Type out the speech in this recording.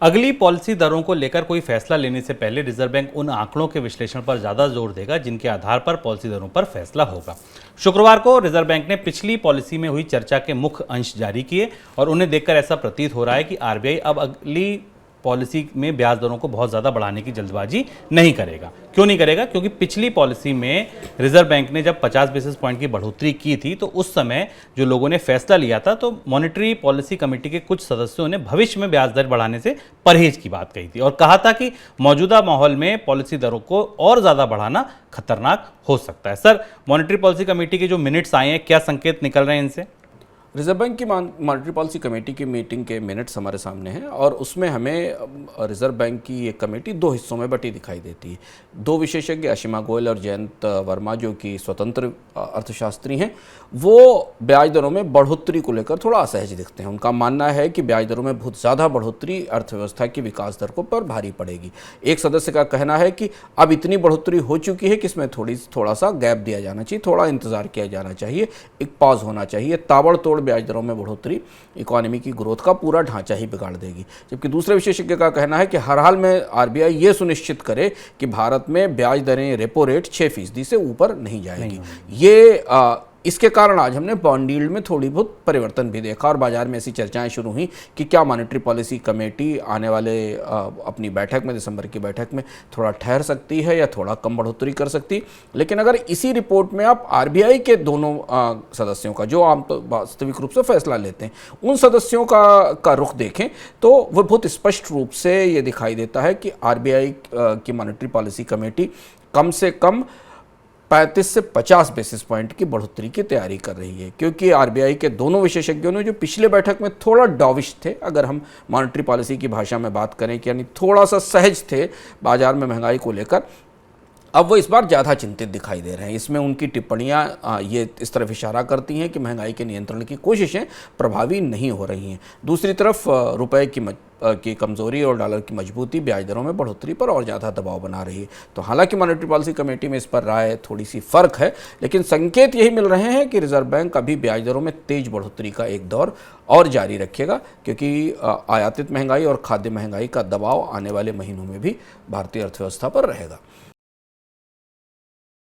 अगली पॉलिसी दरों को लेकर कोई फैसला लेने से पहले रिजर्व बैंक उन आंकड़ों के विश्लेषण पर ज्यादा जोर देगा जिनके आधार पर पॉलिसी दरों पर फैसला होगा। शुक्रवार को रिजर्व बैंक ने पिछली पॉलिसी में हुई चर्चा के मुख्य अंश जारी किए और उन्हें देखकर ऐसा प्रतीत हो रहा है कि आरबीआई अब अगली पॉलिसी में ब्याज दरों को बहुत ज़्यादा बढ़ाने की जल्दबाजी नहीं करेगा। क्यों नहीं करेगा? क्योंकि पिछली पॉलिसी में रिजर्व बैंक ने जब 50 बेसिस पॉइंट की बढ़ोतरी की थी तो उस समय जो लोगों ने फैसला लिया था तो मॉनेटरी पॉलिसी कमेटी के कुछ सदस्यों ने भविष्य में ब्याज दर बढ़ाने से परहेज की बात कही थी और कहा था कि मौजूदा माहौल में पॉलिसी दरों को और ज़्यादा बढ़ाना खतरनाक हो सकता है। सर, मॉनेटरी पॉलिसी कमेटी के जो मिनट्स आए हैं, क्या संकेत निकल रहे हैं इनसे? रिजर्व बैंक की मॉनेटरी पॉलिसी कमेटी की मीटिंग के मिनट्स हमारे सामने हैं और उसमें हमें रिजर्व बैंक की ये कमेटी दो हिस्सों में बटी दिखाई देती है। दो विशेषज्ञ असीमा गोयल और जयंत वर्मा जो कि स्वतंत्र अर्थशास्त्री हैं, वो ब्याज दरों में बढ़ोतरी को लेकर थोड़ा असहज दिखते हैं। उनका मानना है कि ब्याज दरों में बहुत ज़्यादा बढ़ोतरी अर्थव्यवस्था की विकास दर को पर भारी पड़ेगी। एक सदस्य का कहना है कि अब इतनी बढ़ोतरी हो चुकी है कि इसमें थोड़ा सा गैप दिया जाना चाहिए, थोड़ा इंतजार किया जाना चाहिए, एक पॉज होना चाहिए। ताबड़तोड़ ब्याज दरों में बढ़ोतरी इकोनॉमी की ग्रोथ का पूरा ढांचा ही बिगाड़ देगी। जबकि दूसरे विशेषज्ञ का कहना है कि हर हाल में आरबीआई ये सुनिश्चित करे कि भारत में ब्याज दरें रेपो रेट 6% से ऊपर नहीं जाएगी। ये इसके कारण आज हमने बॉन्ड यील्ड में थोड़ी बहुत परिवर्तन भी देखा और बाजार में ऐसी चर्चाएं शुरू हुई कि क्या मॉनेटरी पॉलिसी कमेटी आने वाले अपनी बैठक में, दिसंबर की बैठक में थोड़ा ठहर सकती है या थोड़ा कम बढ़ोतरी कर सकती। लेकिन अगर इसी रिपोर्ट में आप आरबीआई के दोनों सदस्यों का, जो आम तो वास्तविक रूप से फैसला लेते हैं, उन सदस्यों का रुख देखें तो वह बहुत स्पष्ट रूप से ये दिखाई देता है कि आरबीआई की मॉनेटरी पॉलिसी कमेटी कम से कम 35 से 50 बेसिस पॉइंट की बढ़ोतरी की तैयारी कर रही है। क्योंकि आरबीआई के दोनों विशेषज्ञों ने जो पिछले बैठक में थोड़ा डॉविश थे, अगर हम मॉनेटरी पॉलिसी की भाषा में बात करें कि यानी थोड़ा सा सहज थे बाजार में महंगाई को लेकर, अब वो इस बार ज़्यादा चिंतित दिखाई दे रहे हैं। इसमें उनकी टिप्पणियाँ ये इस तरफ इशारा करती हैं कि महंगाई के नियंत्रण की कोशिशें प्रभावी नहीं हो रही हैं। दूसरी तरफ रुपए की कमज़ोरी और डॉलर की मजबूती ब्याज दरों में बढ़ोतरी पर और ज़्यादा दबाव बना रही है। तो हालांकि मॉनेटरी पॉलिसी कमेटी में इस पर राय थोड़ी सी फ़र्क है, लेकिन संकेत यही मिल रहे हैं कि रिजर्व बैंक अभी ब्याज दरों में तेज़ बढ़ोतरी का एक दौर और जारी रखेगा, क्योंकि आयातित महंगाई और खाद्य महंगाई का दबाव आने वाले महीनों में भी भारतीय अर्थव्यवस्था पर रहेगा।